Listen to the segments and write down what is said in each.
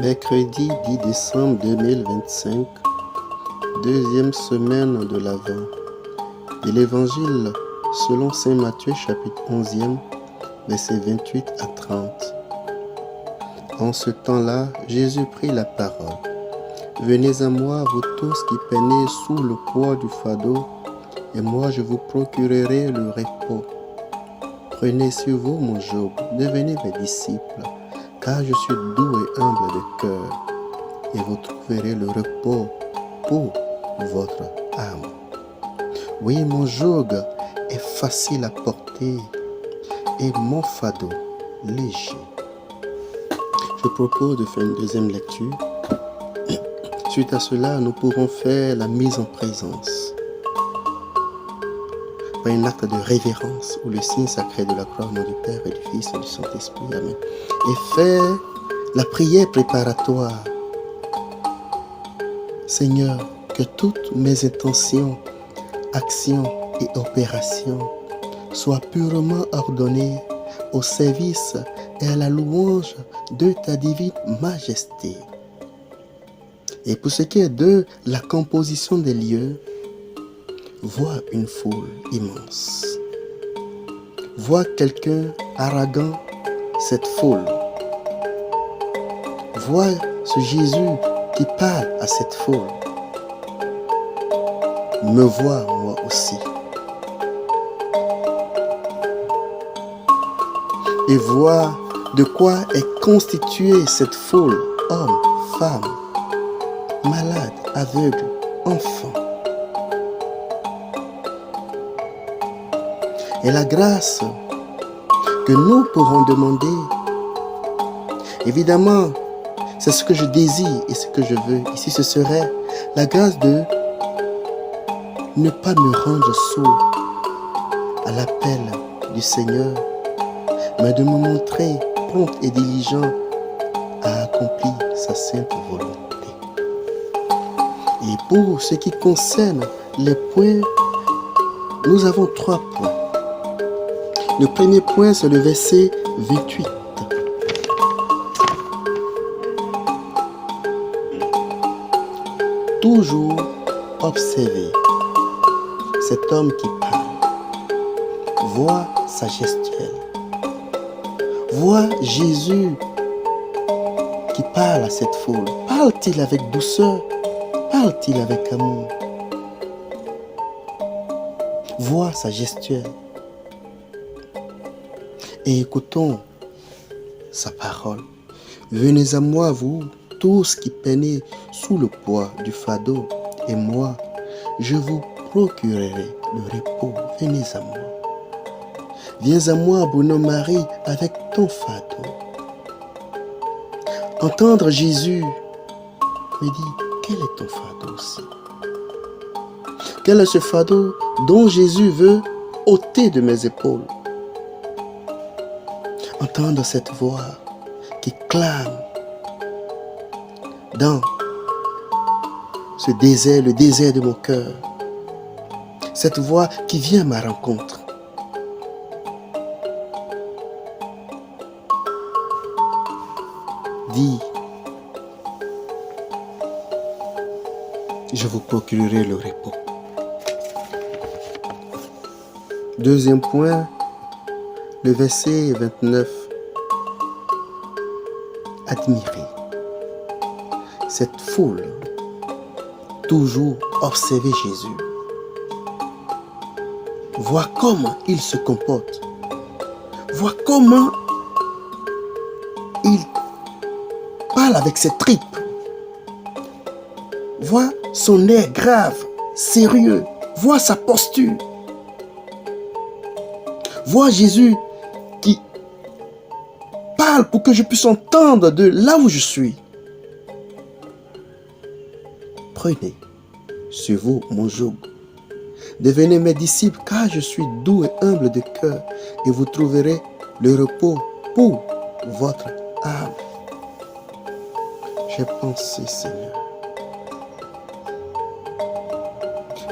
Mercredi 10 décembre 2025, deuxième semaine de l'Avent, de l'Évangile selon saint Matthieu chapitre 11e, versets 28 à 30. En ce temps-là, Jésus prit la parole. « Venez à moi, vous tous qui peinez sous le poids du fardeau, et moi je vous procurerai le repos. Prenez sur vous mon joug, devenez mes disciples, car je suis doux et humble de cœur, et vous trouverez le repos pour votre âme. Oui, mon joug est facile à porter, et mon fardeau léger. » Je propose de faire une deuxième lecture. Suite à cela, nous pourrons faire la mise en présence par un acte de révérence ou le signe sacré de la croix au nom du Père et du Fils et du Saint-Esprit. Amen. Et faire la prière préparatoire. Seigneur, que toutes mes intentions, actions et opérations soient purement ordonnées au service et à la louange de ta divine majesté. Et pour ce qui est de la composition des lieux, vois une foule immense. Vois quelqu'un haranguant cette foule. Vois ce Jésus qui parle à cette foule. Me vois moi aussi. Et vois de quoi est constituée cette foule, hommes, femmes, malades, aveugles, enfants. Et la grâce que nous pourrons demander, évidemment, c'est ce que je désire et ce que je veux. Ici, ce serait la grâce de ne pas me rendre sourd à l'appel du Seigneur, mais de me montrer prompt et diligent à accomplir sa sainte volonté. Et pour ce qui concerne les points, nous avons 3 points. Le premier point, c'est le verset 28. Toujours observer cet homme qui parle. Vois sa gestuelle. Vois Jésus qui parle à cette foule. Parle-t-il avec douceur? Parle-t-il avec amour? Vois sa gestuelle. Et écoutons sa parole. Venez à moi, vous tous qui peinez sous le poids du fardeau, et moi, je vous procurerai le repos. Venez à moi. Viens à moi, bonhomme Marie, avec ton fardeau. Entendre Jésus me dit, quel est ton fardeau aussi? Quel est ce fardeau dont Jésus veut ôter de mes épaules? Entendre cette voix qui clame dans ce désert, le désert de mon cœur. Cette voix qui vient à ma rencontre. Dit, je vous procurerai le repos. Deuxième point, le verset 29. Admirer cette foule, toujours observer Jésus. Voir comment il se comporte. Voir comment il parle avec ses tripes. Vois son air grave, sérieux. Vois sa posture. Vois Jésus qui parle pour que je puisse entendre de là où je suis. Prenez sur vous mon joug. Devenez mes disciples, car je suis doux et humble de cœur, et vous trouverez le repos pour votre âme. J'ai pensé, Seigneur,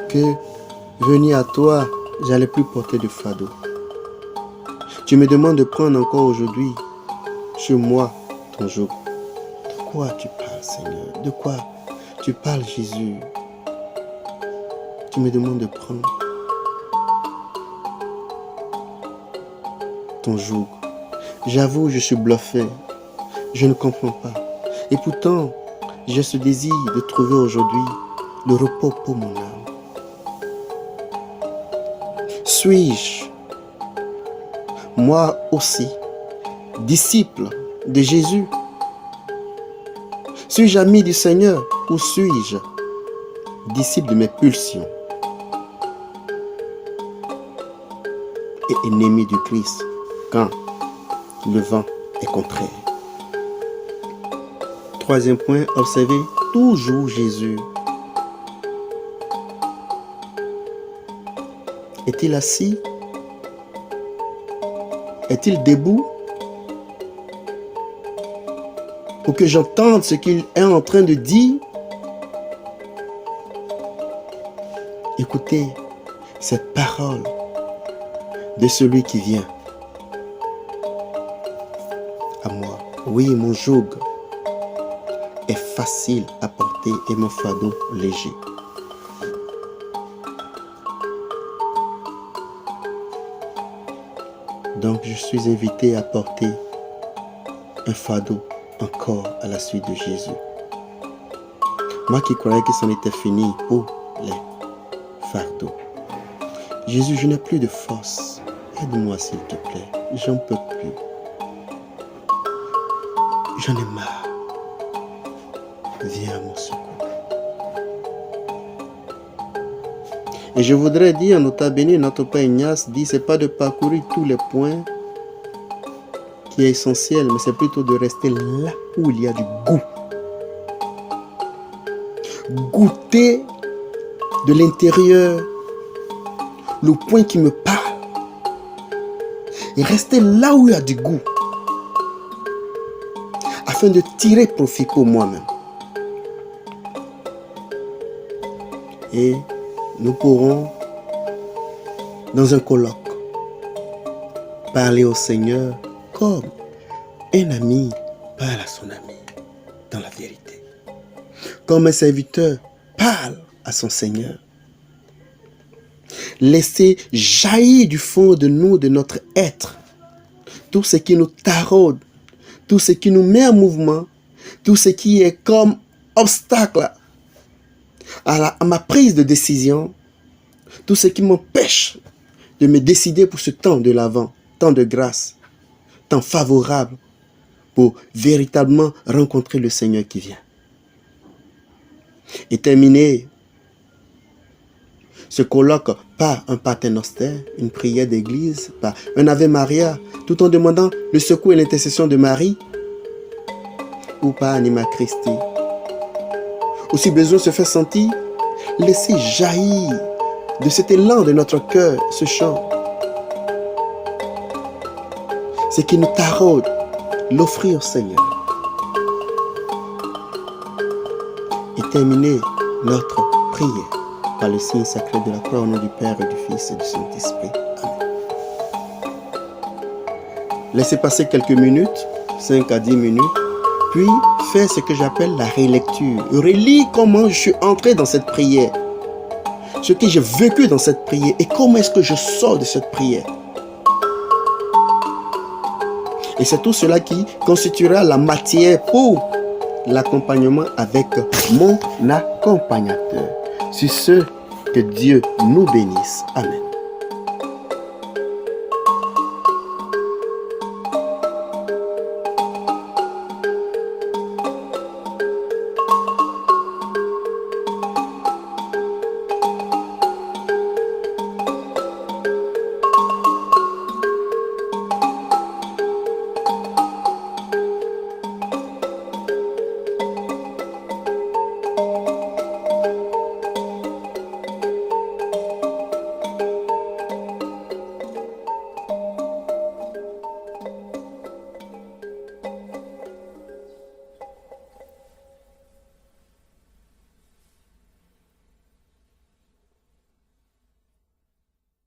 que venir à toi, j'allais plus porter de fardeau. Tu me demandes de prendre encore aujourd'hui sur moi ton joug. quoi tu parles, Seigneur? De quoi tu parles, Jésus? Tu me demandes de prendre ton joug. J'avoue, je suis bluffé. Je ne comprends pas. Et pourtant, j'ai ce désir de trouver aujourd'hui le repos pour mon âme. Suis-je, moi aussi, disciple de Jésus? Suis-je ami du Seigneur ou suis-je disciple de mes pulsions et ennemi du Christ quand le vent est contraire? Troisième point, observez toujours Jésus. Est-il assis? Est-il debout? Pour que j'entende ce qu'il est en train de dire? Écoutez cette parole de celui qui vient à moi. Oui, mon joug est facile à porter et mon fardeau léger. Donc je suis invité à porter un fardeau encore à la suite de Jésus. Moi qui croyais que c'en était fini pour les fardeaux. Jésus, je n'ai plus de force. Aide-moi s'il te plaît. J'en peux plus. J'en ai marre. Viens à mon secours. Et je voudrais dire, nota bene, notre Père Ignace dit, c'est pas de parcourir tous les points qui est essentiel, mais c'est plutôt de rester là où il y a du goût. Goûter de l'intérieur le point qui me parle. Et rester là où il y a du goût. Afin de tirer profit pour moi-même. Et nous pourrons, dans un colloque, parler au Seigneur comme un ami parle à son ami, dans la vérité. Comme un serviteur parle à son Seigneur. Laisser jaillir du fond de nous, de notre être, tout ce qui nous taraude, tout ce qui nous met en mouvement, tout ce qui est comme obstacle à ma prise de décision, tout ce qui m'empêche de me décider pour ce temps de l'avant, temps de grâce, temps favorable pour véritablement rencontrer le Seigneur qui vient. Et terminer ce colloque par un paternoster, une prière d'église, par un Ave Maria, tout en demandant le secours et l'intercession de Marie, ou par Anima Christi. Ou si besoin se fait sentir, laissez jaillir de cet élan de notre cœur ce chant. Ce qui nous taraude, l'offrir au Seigneur. Et terminer notre prière par le signe sacré de la croix au nom du Père et du Fils et du Saint-Esprit. Amen. Laissez passer quelques minutes, 5 à 10 minutes, puis faire ce que j'appelle la relecture. Relire comment je suis entré dans cette prière, ce que j'ai vécu dans cette prière et comment est-ce que je sors de cette prière. Et c'est tout cela qui constituera la matière pour l'accompagnement avec mon accompagnateur. Sur ce, que Dieu nous bénisse. Amen.